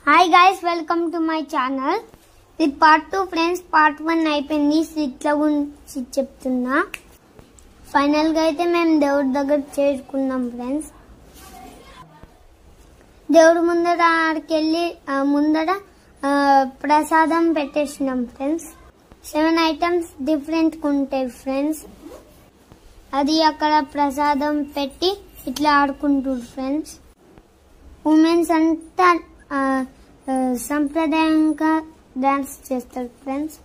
Hi guys, welcome to my channel. This part 2 friends, part 1 అయిపోయింది. ఇట్లా గురించి చెప్తున్నా. ఫైనల్ గా అయితే మేము దేవుడి దగ్గర చేరుకున్నాం ఫ్రెండ్స్. దేవుడి ముందర ఆడికెళ్ళి ముందర ప్రసాదం పెట్టేసినాం ఫ్రెండ్స్. 7 ఐటమ్స్ డిఫరెంట్ ఉంటాయి ఫ్రెండ్స్. అది అక్కడ ప్రసాదం పెట్టి ఇట్లా ఆడుకుంటారు ఫ్రెండ్స్. ఉమెన్స్ అంతా సంప్రదాయంగా డాన్స్ చేస్తారు ఫ్రెండ్స్.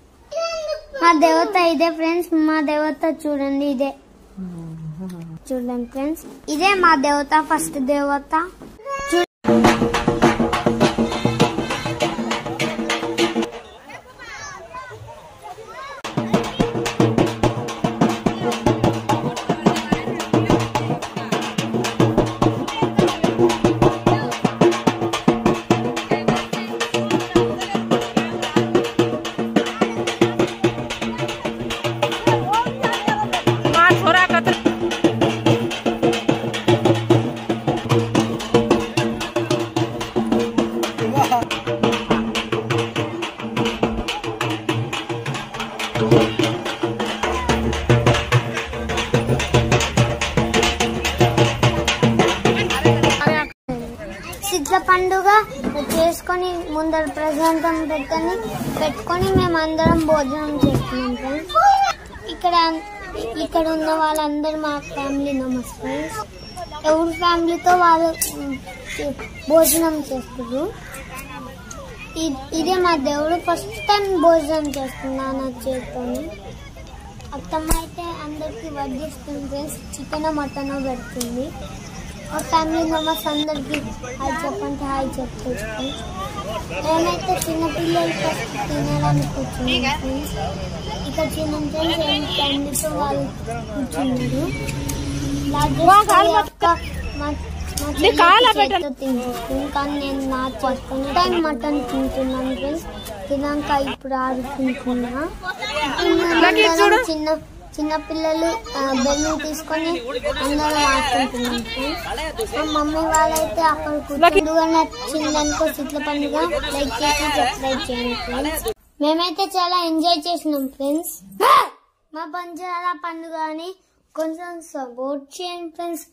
మా దేవత ఇదే ఫ్రెండ్స్. మా దేవత చూడండి, ఇదే చూడండి ఫ్రెండ్స్. ఇదే మా దేవత, ఫస్ట్ దేవత. సిద్ధ పండుగ చేసుకొని ముందర ప్రశాంతం పెట్టుకొని మేము అందరం భోజనం చేస్తున్నాం ఫ్రెండ్స్. ఇక్కడ ఉన్న వాళ్ళందరూ మా ఫ్యామిలీ మెంబర్స్ ఫ్రెండ్స్. ఎవరి ఫ్యామిలీతో వాళ్ళు భోజనం చేస్తారు. ఇదే మా దేవుడు. ఫస్ట్ టైం భోజనం చేస్తున్నాను నా చేతితోని. అత్తమ్మ అయితే అందరికి వడ్డిస్తుంది ఫ్రెండ్స్. చికెన్ మటన్ పెడుతుంది. మా ఫ్యామిలీ మెంబర్స్ అందరికి హాయ్ చెప్పంటే హాయ్ చెప్తారు. నేనైతే చిన్నపిల్లలు ఫస్ట్ తినడానికి కూర్చున్నాను ఫ్రెండ్స్. ఇక్కడ చిన్న ఫ్రెండ్స్ ఫ్యామిలీతో వాళ్ళు కూర్చున్నారు. కానీ నేను నా చేసుకుని టైం మటన్ తింటున్నాను ఫ్రెండ్స్. తినాక ఇప్పుడు ఆడుకుంటున్నా. చిన్న పిల్లలు బెల్లు తీసుకొని అందరూ ఆడుకుంటున్నాం ఫ్రెండ్స్. మా మమ్మీ వాళ్ళైతే అక్కడ కూర్చుండుగా నచ్చిందనుకో సిట్ల పండుగ లైక్ చేసి సబ్స్క్రైబ్ చేయండి ఫ్రెండ్స్. మేమైతే చాలా ఎంజాయ్ చేసినాం ఫ్రెండ్స్. మా బంజారా పండుగని కొంచెం సపోర్ట్ చేయండి ఫ్రెండ్స్.